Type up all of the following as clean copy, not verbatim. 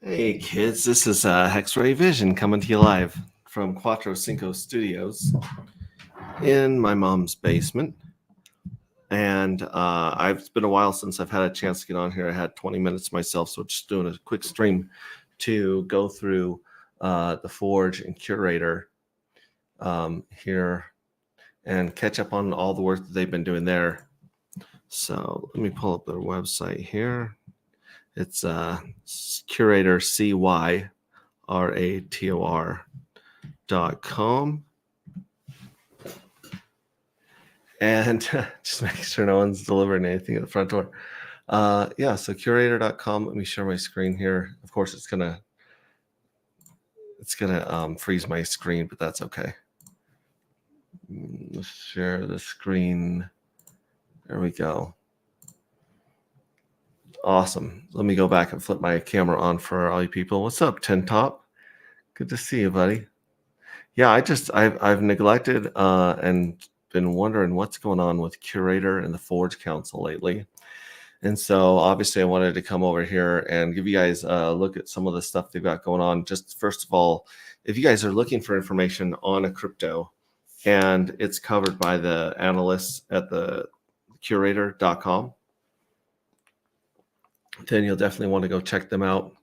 Hey kids, this is Hexray Vision coming to you live from Quattro Cinco Studios in my mom's basement. And it's been a while since I've had a chance to get on here. I had 20 minutes myself, so just doing a quick stream to go through the Forge and Curator here and catch up on all the work that they've been doing there. So let me pull up their website here. It's Curator CYRATOR.com. And just making sure no one's delivering anything at the front door. So curator.com. Let me share my screen here. Of course, it's gonna freeze my screen, but that's okay. Let's share the screen. There we go. Awesome. Let me go back and flip my camera on for all you people. What's up, Tin Top? Good to see you, buddy. Yeah, I've neglected and been wondering what's going on with Curator and the Forge Council lately. And so obviously I wanted to come over here and give you guys a look at some of the stuff they've got going on. Just first of all, if you guys are looking for information on a crypto and it's covered by the analysts at the curator.com, then you'll definitely want to go check them out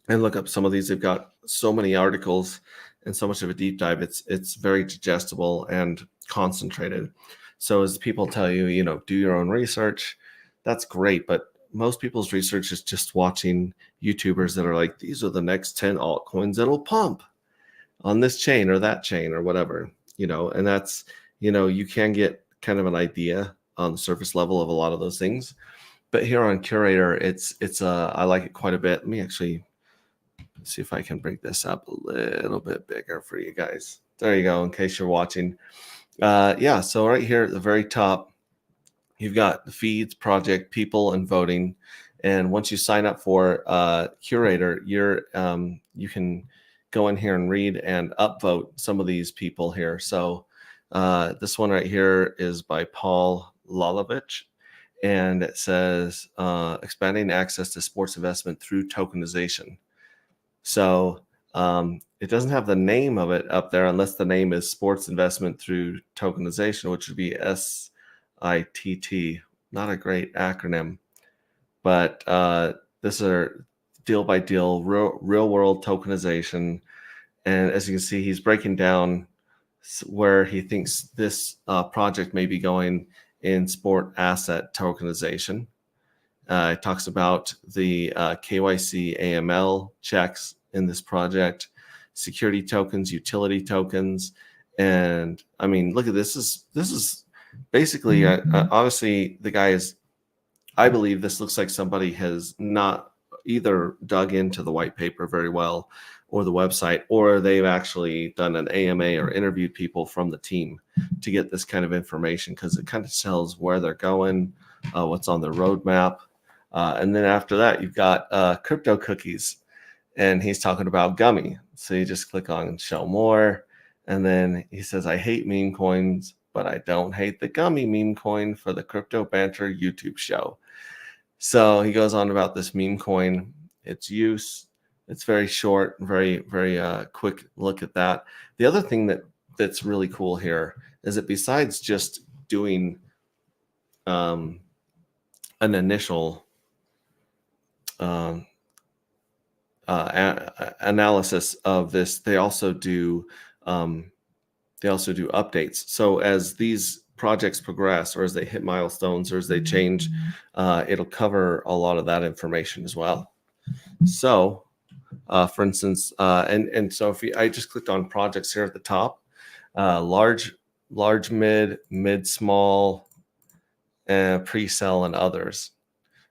and look up some of these. They've got so many articles and so much of a deep dive. It's very digestible and concentrated. So as people tell you, do your own research. That's great, but most people's research is just watching YouTubers that are like, these are the next 10 altcoins that'll pump on this chain or that chain or whatever, and that's, you can get kind of an idea on the surface level of a lot of those things. But here on Curator, I like it quite a bit. Let me actually see if I can break this up a little bit bigger for you guys. There you go, in case you're watching. So right here at the very top, you've got the feeds, project, people, and voting. And once you sign up for Curator, you can go in here and read and upvote some of these people here. So this one right here is by Paul Lalovich, and it says expanding access to sports investment through tokenization. So it doesn't have the name of it up there unless the name is sports investment through tokenization, which would be SITT. Not a great acronym, but this are deal by deal, real world tokenization. And as you can see, he's breaking down where he thinks this project may be going in sport asset tokenization. It talks about the KYC AML checks in this project, security tokens, utility tokens, and I mean, look at this. This is basically obviously the guy is. I believe this looks like somebody has not either dug into the white paper very well or the website, or they've actually done an AMA or interviewed people from the team to get this kind of information, because it kind of tells where they're going, what's on their roadmap. And then after that, you've got crypto cookies, and he's talking about Gummy. So you just click on show more. And then he says, I hate meme coins, but I don't hate the Gummy meme coin for the Crypto Banter YouTube show. So he goes on about this meme coin, its use. It's very short, very, very quick look at that. The other thing that's really cool here is that besides just doing an initial analysis of this, they also do updates. So as these projects progress, or as they hit milestones, or as they change, it'll cover a lot of that information as well. So for instance, and so I just clicked on projects here at the top, large, mid, small, pre-sell, and others.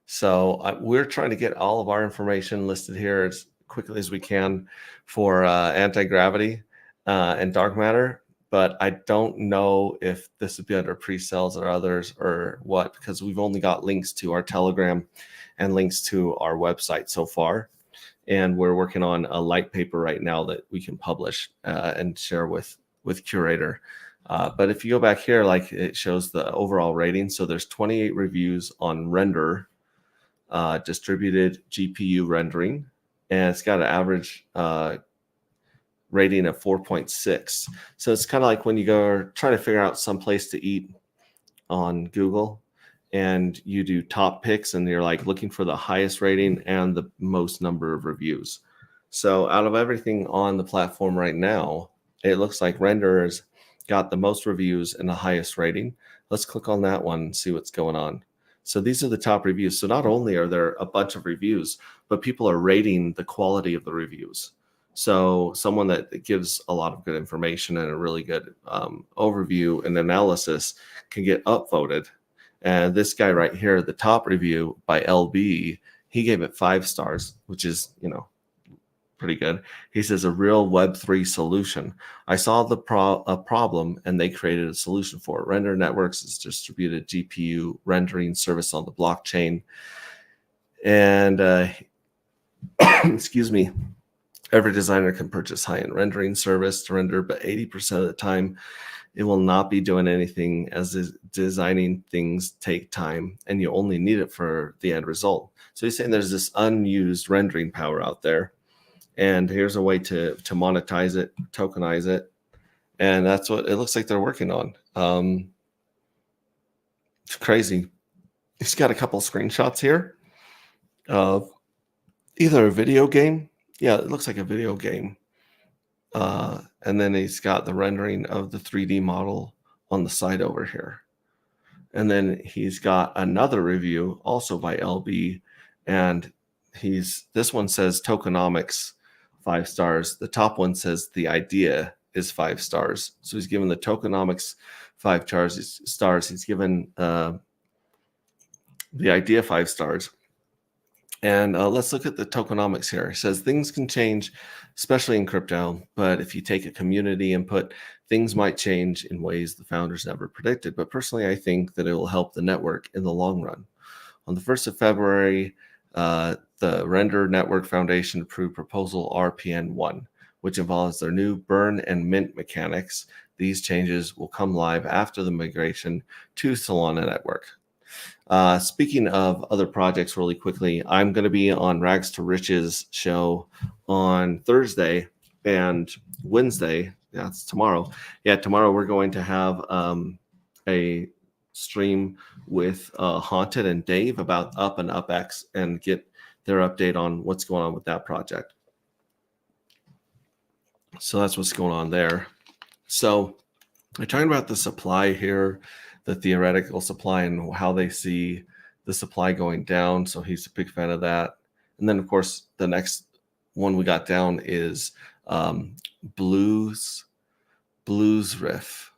So we're trying to get all of our information listed here as quickly as we can for anti-gravity and dark matter. But I don't know if this would be under pre-sales or others or what, because we've only got links to our Telegram and links to our website so far. And we're working on a light paper right now that we can publish and share with Curator. But if you go back here, like it shows the overall rating. So there's 28 reviews on Render, distributed GPU rendering. and it's got an average rating of 4.6. So it's kind of like when you go try to figure out some place to eat on Google and you do top picks and you're like looking for the highest rating and the most number of reviews. So out of everything on the platform right now, it looks like Renderers got the most reviews and the highest rating. Let's click on that one and see what's going on. So these are the top reviews. So not only are there a bunch of reviews, but people are rating the quality of the reviews. So someone that gives a lot of good information and a really good overview and analysis can get upvoted. And this guy right here, the top review by LB, he gave it 5 stars, which is, pretty good. He says a real Web3 solution. I saw the a problem and they created a solution for it. Render Networks is distributed GPU rendering service on the blockchain. And excuse me, every designer can purchase high-end rendering service to render, but 80% of the time it will not be doing anything, as designing things take time and you only need it for the end result. So he's saying there's this unused rendering power out there. And here's a way to monetize it, tokenize it. And that's what it looks like they're working on. It's crazy. He's got a couple screenshots here of either a video game. Yeah, it looks like a video game. And then he's got the rendering of the 3D model on the side over here. And then he's got another review also by LB. And this one says tokenomics 5 stars. The top one says the idea is 5 stars. So he's given the tokenomics 5 stars. He's given the idea 5 stars. And let's look at the tokenomics here. It says things can change, especially in crypto, but if you take a community input, things might change in ways the founders never predicted. But personally, I think that it will help the network in the long run. On the 1st of February, the Render Network Foundation approved proposal RPN1, which involves their new burn and mint mechanics. These changes will come live after the migration to Solana Network. Speaking of other projects really quickly, I'm going to be on Rags to Riches show on Thursday and Wednesday. Yeah, it's tomorrow. Yeah, tomorrow we're going to have a stream with Haunted and Dave about Up and UpX and get their update on what's going on with that project. So that's what's going on there. So we're talking about the supply here, the theoretical supply and how they see the supply going down. So he's a big fan of that. And then, of course, the next one we got down is Blues Riff.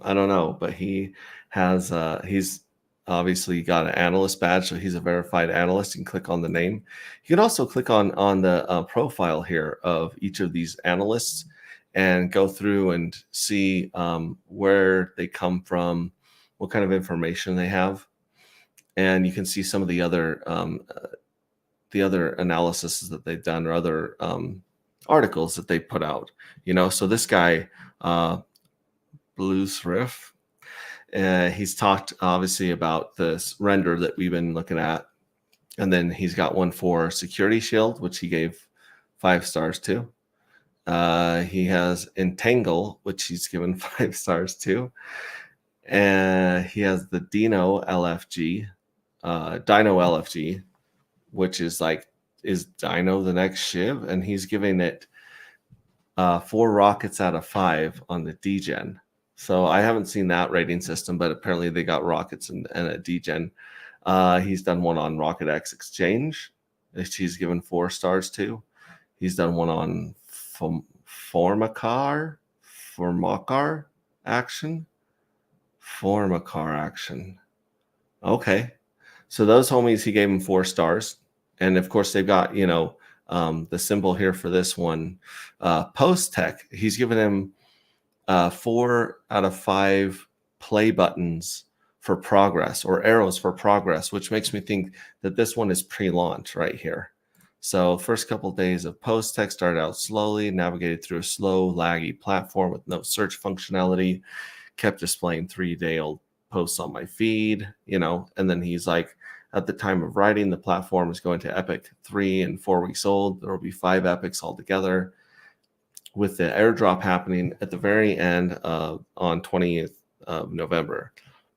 I don't know, but he has he's obviously got an analyst badge, so he's a verified analyst. You can click on the name. You can also click on the profile here of each of these analysts and go through and see where they come from, what kind of information they have, and you can see some of the other analysis that they've done or other articles that they put out. So this guy, Blues Riff, he's talked obviously about this render that we've been looking at, and then he's got one for Security Shield, which he gave 5 stars to. He has Entangle, which he's given 5 stars to. And he has the Dino LFG, which is Dino the next Shiv? And he's giving it 4 rockets out of 5 on the DGen. So I haven't seen that rating system, but apparently they got rockets and a DGen. He's done one on RocketX Exchange, which he's given 4 stars to. He's done one on Formacar action. Okay. So those homies, he gave them 4 stars. And of course, they've got, the symbol here for this one, Post Tech. He's given him 4 out of 5 play buttons for progress, or arrows for progress, which makes me think that this one is pre-launch right here. So first couple of days of Post Tech started out slowly, navigated through a slow, laggy platform with no search functionality, kept displaying 3-day-old posts on my feed, and then he's like, at the time of writing, the platform is going to Epic 3 and 4 weeks old. There will be 5 epics altogether, with the airdrop happening at the very end on 20th of November.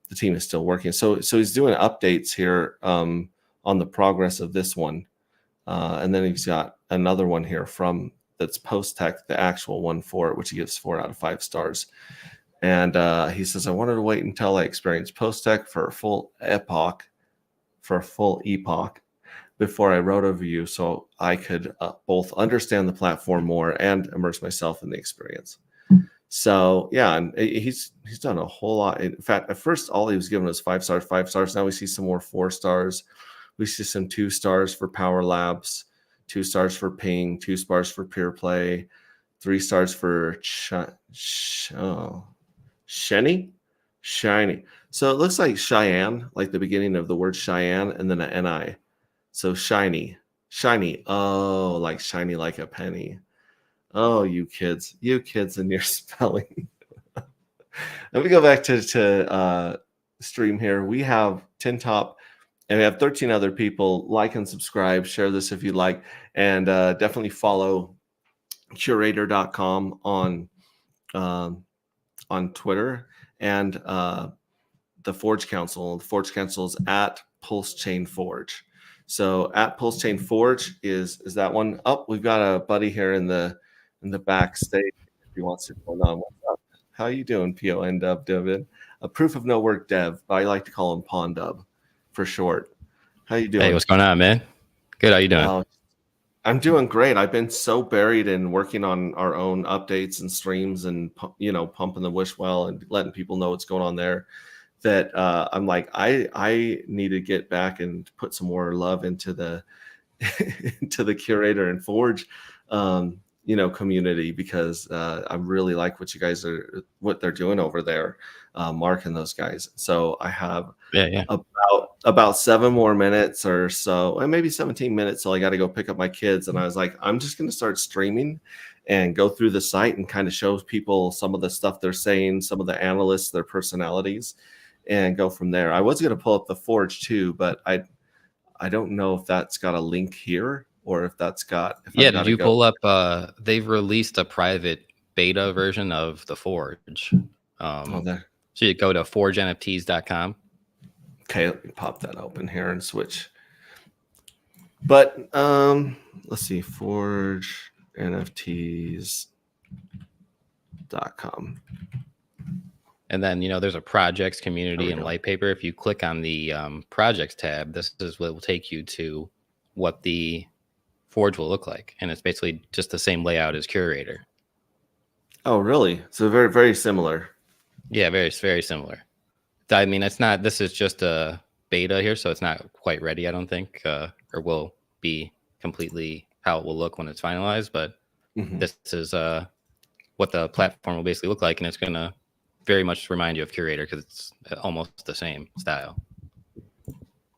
The team is still working. So he's doing updates here on the progress of this one. And then he's got another one here from that's post-tech, the actual one for it, which he gives 4 out of 5 stars. And he says, I wanted to wait until I experienced post-tech for a full epoch before I wrote a review, so I could both understand the platform more and immerse myself in the experience. So yeah, and he's done a whole lot. In fact, at first all he was giving was 5 stars, 5 stars. Now we see some more 4 stars. We see some 2 stars for Power Labs, 2 stars for Ping, 2 stars for Peer Play, 3 stars for Shiny. So it looks like Cheyenne, like the beginning of the word Cheyenne, and then an NI. So shiny. Oh, like shiny like a penny. Oh, you kids and your spelling. Let me go back to stream here. We have Tin Top, and we have 13 other people. Like and subscribe. Share this if you like, and definitely follow Curator.com on Twitter, and the Forge Council. The Forge Council is at Pulse Chain Forge. So at Pulse Chain Forge is that one. Oh, we've got a buddy here in the backstage. If he wants to go on, what's up? How you doing, PON Dub David? A proof of no work dev, but I like to call him Pon Dub for short. How you doing? Hey, what's going on, man? Good. How you doing? I'm doing great. I've been so buried in working on our own updates and streams, and pumping the wish well and letting people know what's going on there, that I'm like, I need to get back and put some more love into the into the Curator and Forge community, because I really like what they're doing over there, Mark and those guys. So I have about 7 more minutes or so, and maybe 17 minutes till I got to go pick up my kids. And I was like, I'm just going to start streaming and go through the site and kind of show people some of the stuff they're saying, some of the analysts, their personalities, and go from there. I was going to pull up the Forge too, but I don't know if that's got a link here or if that's got. Did you pull up? They've released a private beta version of the Forge. So you go to forgenfts.com. Okay, let me pop that open here and switch. But let's see, forgenfts.com. And then, there's a projects, community, and white paper. If you click on the projects tab, this is what will take you to what the Forge will look like. And it's basically just the same layout as Curator. Oh, really? So very, very similar. Yeah, very, very similar. I mean, this is just a beta here, so it's not quite ready, I don't think, or will be completely how it will look when it's finalized. But this is what the platform will basically look like, and it's going to very much remind you of Curator because it's almost the same style.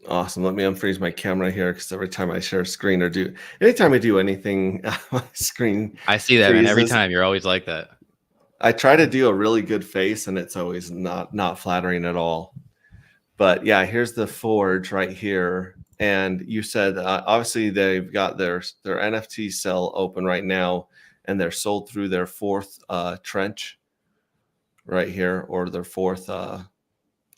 Awesome. Let me unfreeze my camera here, because every time I share a screen anytime I do anything, my screen. I see that, man. Every time you're always like that. I try to do a really good face, and it's always not flattering at all. But yeah, here's the Forge right here. And you said obviously they've got their NFT sale open right now, and they're sold through their 4th trench right here, or their 4th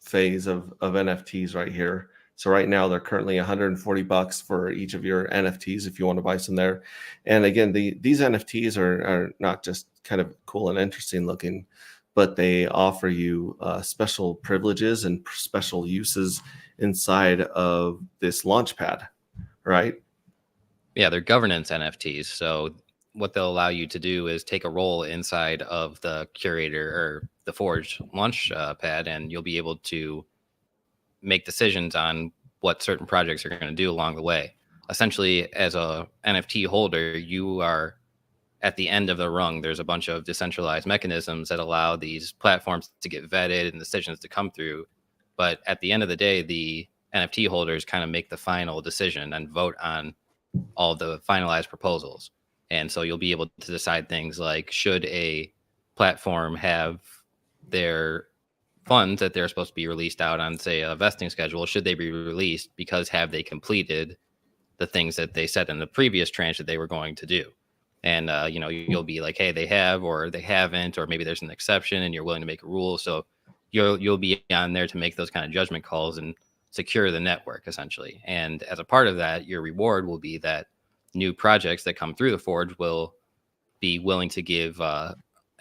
phase of NFTs right here. So right now they're currently $140 for each of your NFTs if you want to buy some there. And again, these NFTs are not just kind of cool and interesting looking, but they offer you special privileges and special uses inside of this Launchpad, right? Yeah, they're governance NFTs. So what they'll allow you to do is take a role inside of the Curator or the Forge Launchpad, and you'll be able to make decisions on what certain projects are going to do along the way. Essentially, as a NFT holder, you are at the end of the rung. There's a bunch of decentralized mechanisms that allow these platforms to get vetted and decisions to come through. But at the end of the day, the NFT holders kind of make the final decision and vote on all the finalized proposals. And so you'll be able to decide things like, should a platform have their funds that they're supposed to be released out on, say, a vesting schedule, should they be released, because have they completed the things that they said in the previous tranche that they were going to do? And you'll be like, hey, they have, or they haven't, or maybe there's an exception and you're willing to make a rule. So you'll be on there to make those kind of judgment calls and secure the network, essentially. And as a part of that, your reward will be that new projects that come through the Forge will be willing to give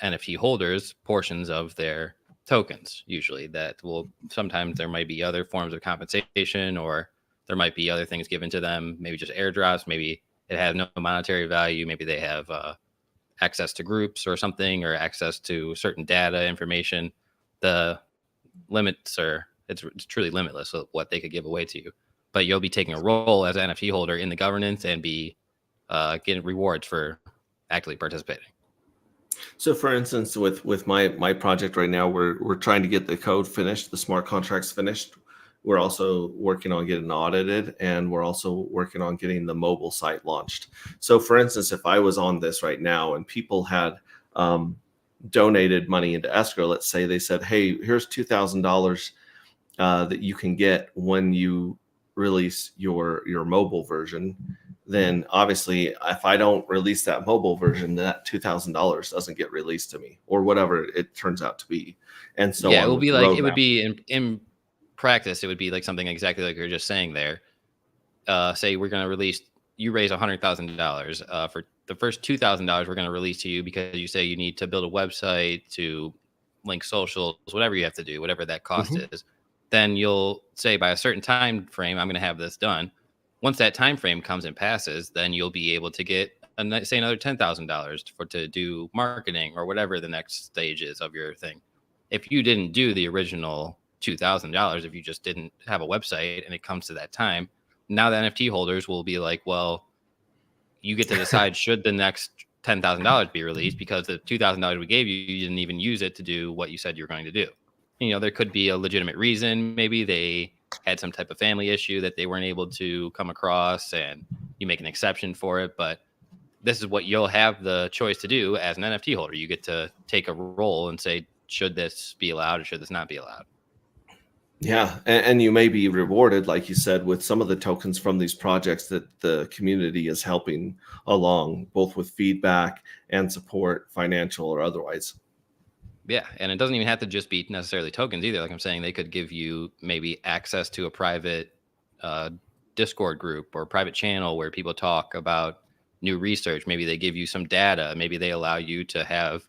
NFT holders portions of their tokens. Usually that will, sometimes there might be other forms of compensation, or there might be other things given to them, maybe just airdrops, maybe it has no monetary value, maybe they have access to groups or something, or access to certain data information. The limits are, it's truly limitless of what they could give away to you, but you'll be taking a role as an NFT holder in the governance and be getting rewards for actively participating. So, for instance, with my project right now, we're trying to get the code finished, the smart contracts finished. We're also working on getting audited, and we're also working on getting the mobile site launched. So, for instance, if I was on this right now and people had donated money into escrow, let's say they said, "Hey, here's $2,000 that you can get when you release your mobile version." Then obviously, if I don't release that mobile version, that $2,000 doesn't get released to me, or whatever it turns out to be. And so Yeah, on it will with be the like, it would roadmap. be in practice, it would be like something exactly like you're just saying there. Say we're going to release, you raise $100,000. For the first $2,000, we're going to release to you because you say you need to build a website, to link socials, whatever you have to do, whatever that cost Mhm. is. Then you'll say by a certain time frame, I'm going to have this done. Once that time frame comes and passes, then you'll be able to get say another $10,000 to do marketing or whatever the next stage is of your thing. If you didn't do the original $2,000, if you just didn't have a website and it comes to that time, now the NFT holders will be like, well, you get to decide should the next $10,000 be released, because the $2,000 we gave you, you didn't even use it to do what you said you were going to do. There could be a legitimate reason. Maybe they had some type of family issue that they weren't able to come across, and you make an exception for it. But this is what you'll have the choice to do as an NFT holder. You get to take a role and say, should this be allowed or should this not be allowed? Yeah, and you may be rewarded, like you said, with some of the tokens from these projects that the community is helping along, both with feedback and support, financial or otherwise. Yeah, and it doesn't even have to just be necessarily tokens either. Like I'm saying, they could give you maybe access to a private uh, Discord group or private channel where people talk about new research. Maybe they give you some data. Maybe they allow you to have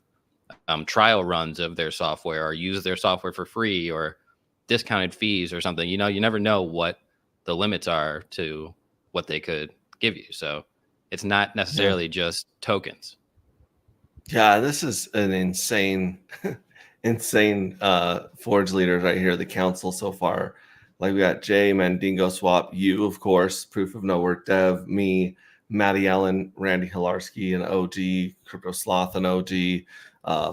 trial runs of their software, or use their software for free, or discounted fees or something. You never know what the limits are to what they could give you. So it's not Yeah. necessarily just tokens. Yeah, this is an insane, insane Forge leaders right here, the council so far. Like we got Jay, Mandingo Swap, you, of course, Proof of No Work Dev, me, Matty Allen, Randy Hilarski, an OG, Crypto Sloth, an OG,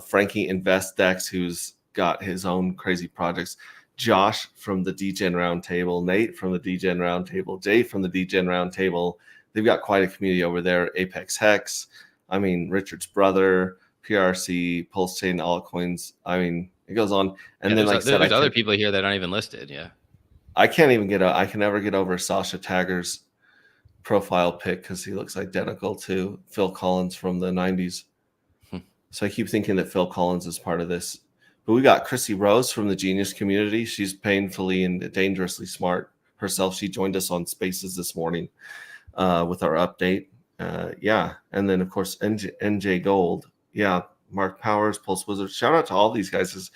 Frankie InvestDex, who's got his own crazy projects, Josh from the DGen Roundtable, Nate from the DGen Roundtable, Jay from the DGen Roundtable. They've got quite a community over there. Apex Hex, I mean, Richard's brother, PRC, Pulse Chain, altcoins. I mean, it goes on. And Yeah, then, like I said, there's other people here that aren't even listed. Yeah. I can't even I can never get over Sasha Tagger's profile pic because he looks identical to Phil Collins from the 90s. So I keep thinking that Phil Collins is part of this. But we got Chrissy Rose from the Genius community. She's painfully and dangerously smart herself. She joined us on Spaces this morning with our update. Yeah. And then, of course, NJ Gold. Yeah. Mark Powers, Pulse Wizard. Shout out to all these guys.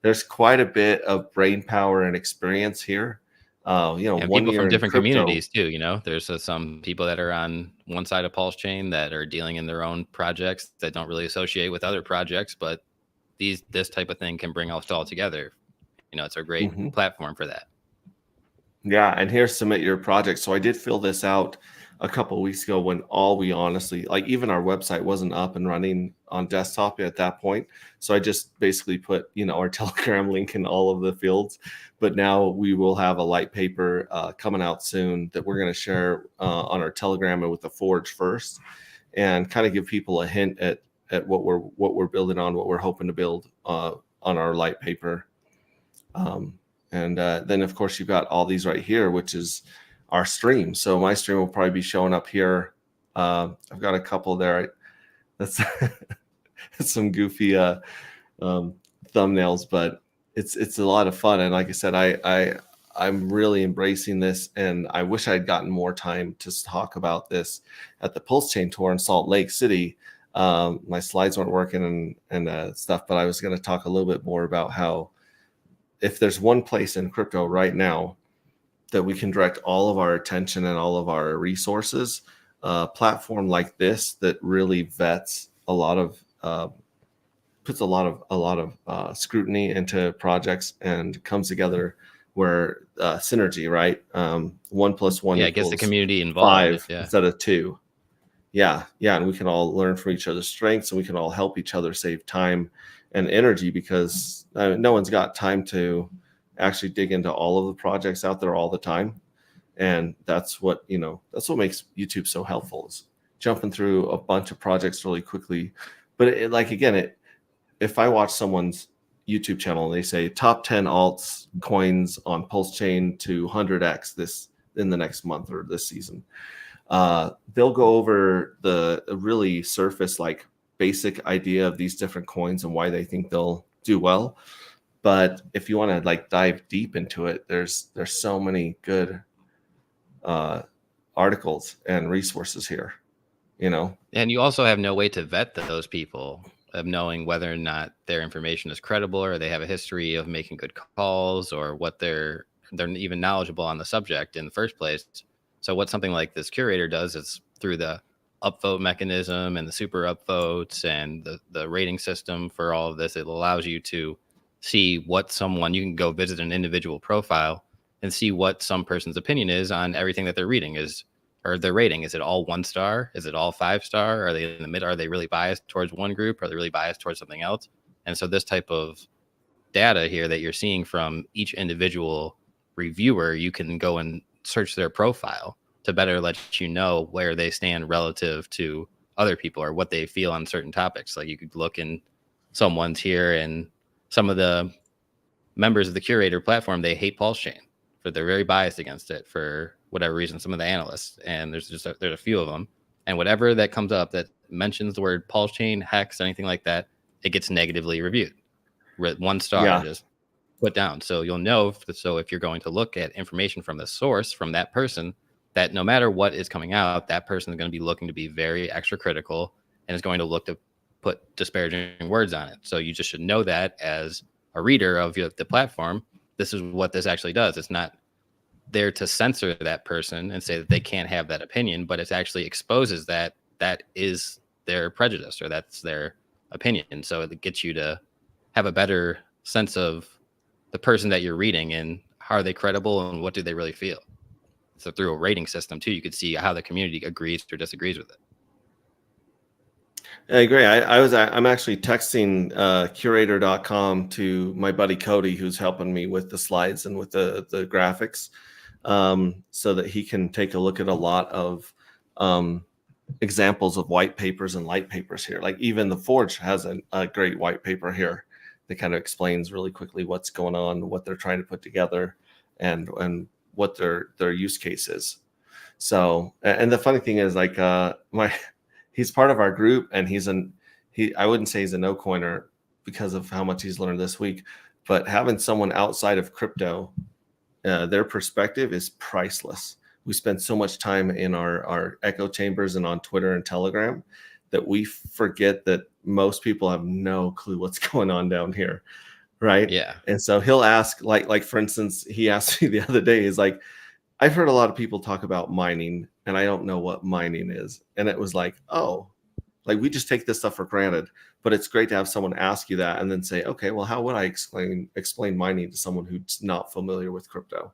There's quite a bit of brain power and experience here. And 1 people year from in different crypto. communities too. There's some people that are on one side of Pulse Chain that are dealing in their own projects that don't really associate with other projects, but this type of thing can bring us all together. It's a great Mhm. platform for that. Yeah, and here, submit your project. So I did fill this out a couple of weeks ago when we honestly, like, even our website wasn't up and running on desktop at that point. So I just basically put, our Telegram link in all of the fields. But now we will have a light paper coming out soon that we're going to share on our Telegram and with the Forge first, and kind of give people a hint at what we're building on, what we're hoping to build on our light paper. And then of course you've got all these right here, which is our stream. So my stream will probably be showing up here. I've got a couple there. That's some goofy thumbnails, but it's a lot of fun. And like I said, I'm really embracing this, and I wish I'd gotten more time to talk about this at the Pulse Chain Tour in Salt Lake City. My slides weren't working and stuff, but I was going to talk a little bit more about how if there's one place in crypto right now that we can direct all of our attention and all of our resources, a platform like this that really vets a lot of puts a lot of scrutiny into projects and comes together where synergy, right? 1 + 1 Yeah, it gets the equals community involved. 5 Yeah. instead of 2. Yeah, and we can all learn from each other's strengths, and we can all help each other save time and energy, because no one's got time to actually dig into all of the projects out there all the time. And that's what makes YouTube so helpful, is jumping through a bunch of projects really quickly. But if I watch someone's YouTube channel and they say top 10 alts coins on Pulse Chain to 100x this in the next month or this season, they'll go over the really surface, like basic idea of these different coins and why they think they'll do well. But if you want to like dive deep into it, there's so many good articles and resources here, And you also have no way to vet those people, of knowing whether or not their information is credible, or they have a history of making good calls, or what they're even knowledgeable on the subject in the first place. So what something like this curator does is, through the upvote mechanism and the super upvotes and the rating system for all of this, it allows you to see what someone, you can go visit an individual profile and see what some person's opinion is on everything that they're reading or their rating. Is it all 1 star? Is it all 5 star? Are they in the mid? Are they really biased towards one group? Are they really biased towards something else? And so this type of data here that you're seeing from each individual reviewer, you can go and search their profile to better let you know where they stand relative to other people, or what they feel on certain topics. Like you could look in someone's here, and some of the members of the curator platform, they hate Pulse Chain, but they're very biased against it for whatever reason. Some of the analysts, and there's a few of them, and whatever that comes up that mentions the word Pulse Chain, hex, anything like that, it gets negatively reviewed. 1 star, just put down. So you'll know. So if you're going to look at information from the source, from that person, that no matter what is coming out, that person is going to be looking to be very extra critical and is going to look to put disparaging words on it. So you just should know that as a reader of the platform, this is what this actually does. It's not there to censor that person and say that they can't have that opinion, but it actually exposes that is their prejudice, or that's their opinion. So it gets you to have a better sense of the person that you're reading, and how are they credible, and what do they really feel. So through a rating system too, you could see how the community agrees or disagrees with it. I agree. I'm actually texting curator.com to my buddy Cody, who's helping me with the slides and with the graphics, so that he can take a look at a lot of examples of white papers and light papers here. Like even the Forge has a great white paper here that kind of explains really quickly what's going on, what they're trying to put together, and what their use case is. So, and the funny thing is, like he's part of our group, and I wouldn't say he's a no coiner because of how much he's learned this week, but having someone outside of crypto, their perspective is priceless. We spend so much time in our echo chambers and on Twitter and Telegram that we forget that most people have no clue what's going on down here. Right. Yeah. And so he'll ask, like, for instance, he asked me the other day, is like, I've heard a lot of people talk about mining, and I don't know what mining is. And it was like, oh, like we just take this stuff for granted, but it's great to have someone ask you that and then say, okay, well, how would I explain mining to someone who's not familiar with crypto?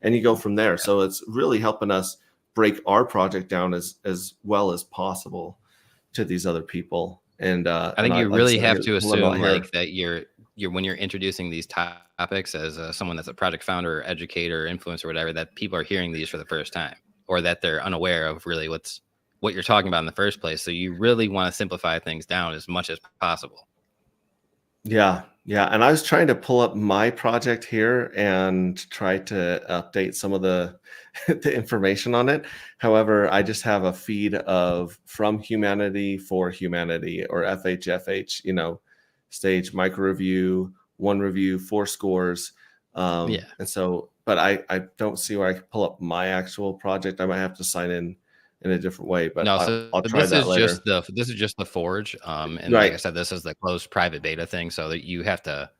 And you go from there. So it's really helping us break our project down as well as possible to these other people. And I think you really have to assume like that you're when you're introducing these topics as someone that's a project founder or educator or influencer or whatever, that people are hearing these for the first time, or that they're unaware of really what you're talking about in the first place. So you really want to simplify things down as much as possible. Yeah. Yeah, and I was trying to pull up my project here and try to update some of the the information on it. However, I just have a feed of From Humanity for Humanity, or FHFH, stage micro review, one review, four scores. Yeah. And so, but I don't see where I can pull up my actual project. I might have to sign in a different way, but No, I'll so I'll try this that is later. just the Forge, and like I Right. said, this is the closed private beta thing, so that you have to.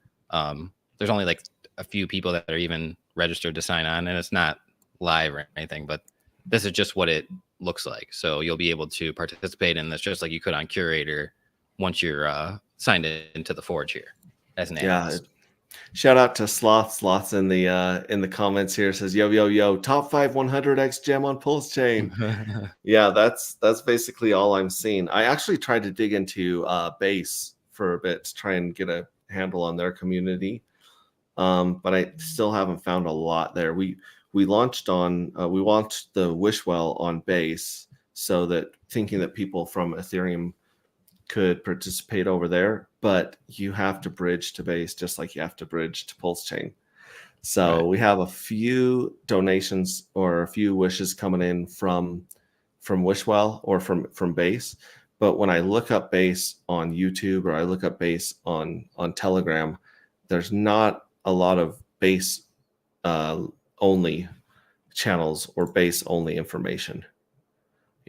There's only like a few people that are even registered to sign on, and it's not live or anything. But this is just what it looks like, so you'll be able to participate in this just like you could on Curator once you're signed into the Forge here as an Yeah. analyst. Shout out to Sloth. Sloth's in the comments here, says yo yo yo, top 5 100x gem on Pulse Chain. Yeah, that's basically all I'm seeing. I actually tried to dig into Base for a bit to try and get a handle on their community, but I still haven't found a lot there. We launched the Wishwell on Base, so that thinking that people from Ethereum could participate over there, but you have to bridge to Base just like you have to bridge to Pulse Chain. So Right. we have a few donations or a few wishes coming in from Wishwell or from Base. But when I look up Base on YouTube, or I look up Base on Telegram, there's not a lot of Base only channels or Base only information.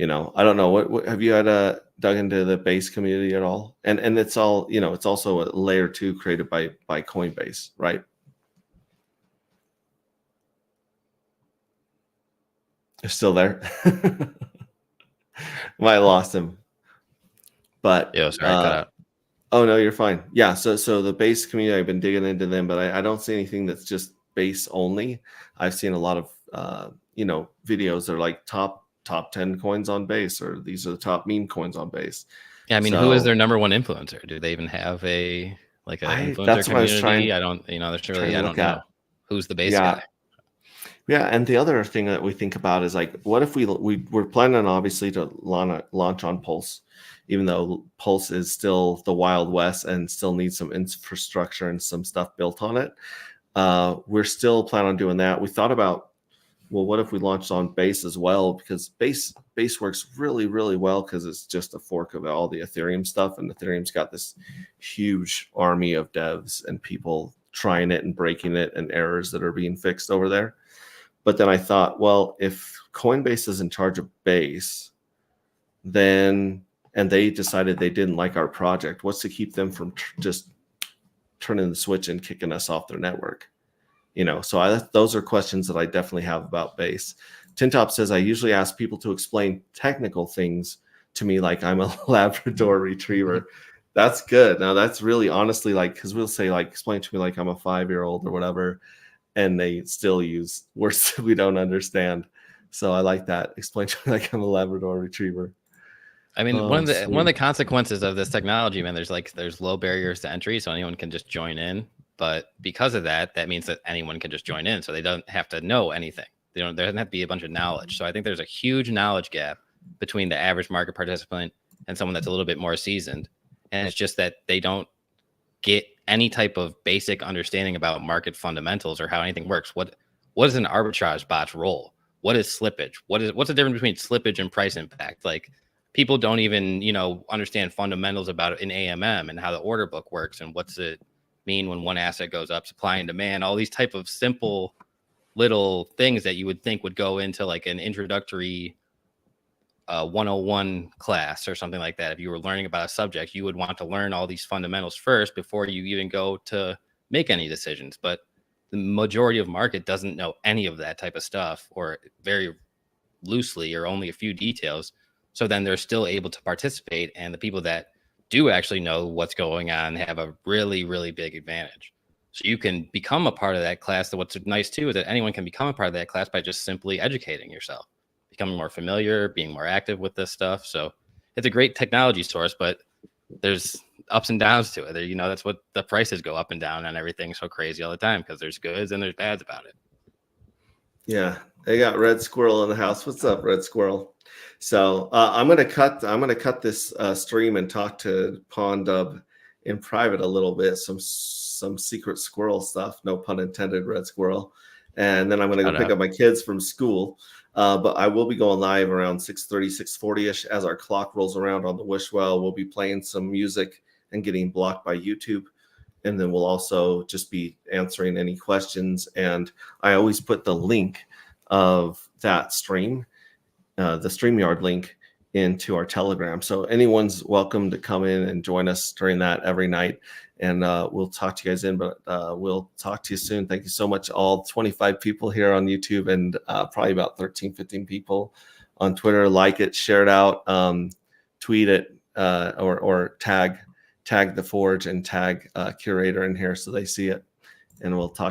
I don't know, what have you had dug into the Base community at all? And it's all, it's also a layer 2 created by Coinbase, right? You're still there. Might have lost him, but Yeah, sorry, cut out. oh no, you're fine. Yeah, so the Base community, I've been digging into them, but I don't see anything that's just Base only. I've seen a lot of videos that are like top 10 coins on Base, or these are the top meme coins on Base. Yeah, I mean, who is So their number one influencer? Do they even have a influencer that's what I was community? I don't, there's trying really, to I look don't know at. who's the base Yeah. guy. Yeah, and the other thing that we think about is, like, what if we're planning obviously to launch on Pulse, even though Pulse is still the Wild West and still needs some infrastructure and some stuff built on it. We're still planning on doing that. We thought about, well, what if we launched on Base as well? Because Base works really, really well because it's just a fork of all the Ethereum stuff, and Ethereum's got this huge army of devs and people trying it and breaking it, and errors that are being fixed over there. But then I thought, well, if Coinbase is in charge of Base, then, and they decided they didn't like our project, what's to keep them from just turning the switch and kicking us off their network? So those are questions that I definitely have about Base. Tintop says, I usually ask people to explain technical things to me like I'm a Labrador retriever. That's good. Now that's really honestly, like, because we'll say, like, explain to me like I'm a 5-year-old or whatever, and they still use words that we don't understand. So I like that. Explain to me like I'm a Labrador retriever. I mean, Oh, one of the sweet. consequences of this technology, man, there's low barriers to entry, so anyone can just join in. But because of that, that means that anyone can just join in, so they don't have to know anything. There doesn't have to be a bunch of knowledge. So I think there's a huge knowledge gap between the average market participant and someone that's a little bit more seasoned. And it's just that they don't get any type of basic understanding about market fundamentals or how anything works. What is an arbitrage bot's role? What is slippage? What's the difference between slippage and price impact? Like, people don't even understand fundamentals about an AMM and how the order book works and what's it mean when one asset goes up, supply and demand, all these type of simple little things that you would think would go into like an introductory 101 class or something like that. If you were learning about a subject, you would want to learn all these fundamentals first before you even go to make any decisions. But the majority of market doesn't know any of that type of stuff, or very loosely, or only a few details. So then they're still able to participate, and the people that do actually know what's going on have a really, really big advantage. So you can become a part of that class. What's nice too is that anyone can become a part of that class by just simply educating yourself, becoming more familiar, being more active with this stuff. So it's a great technology source, but there's ups and downs to it. That's what the prices go up and down and everything so crazy all the time, because there's goods and there's bads about it. Yeah, they got Red Squirrel in the house. What's up, Red Squirrel? So I'm gonna cut this stream and talk to Pondub in private a little bit. So I'm some secret squirrel stuff, no pun intended, red squirrel. And then I'm going to go Shout pick out. up my kids from school. But I will be going live around 6:30, 6:40ish as our clock rolls around on the Wishwell. We'll be playing some music and getting blocked by YouTube. And then we'll also just be answering any questions. And I always put the link of that stream, the StreamYard link, into our Telegram. So anyone's welcome to come in and join us during that every night. And we'll talk to you guys in, but we'll talk to you soon. Thank you so much, all 25 people here on YouTube, and probably about 13, 15 people on Twitter. Like it, share it out, tweet it, or tag the Forge and tag Curator in here so they see it. And we'll talk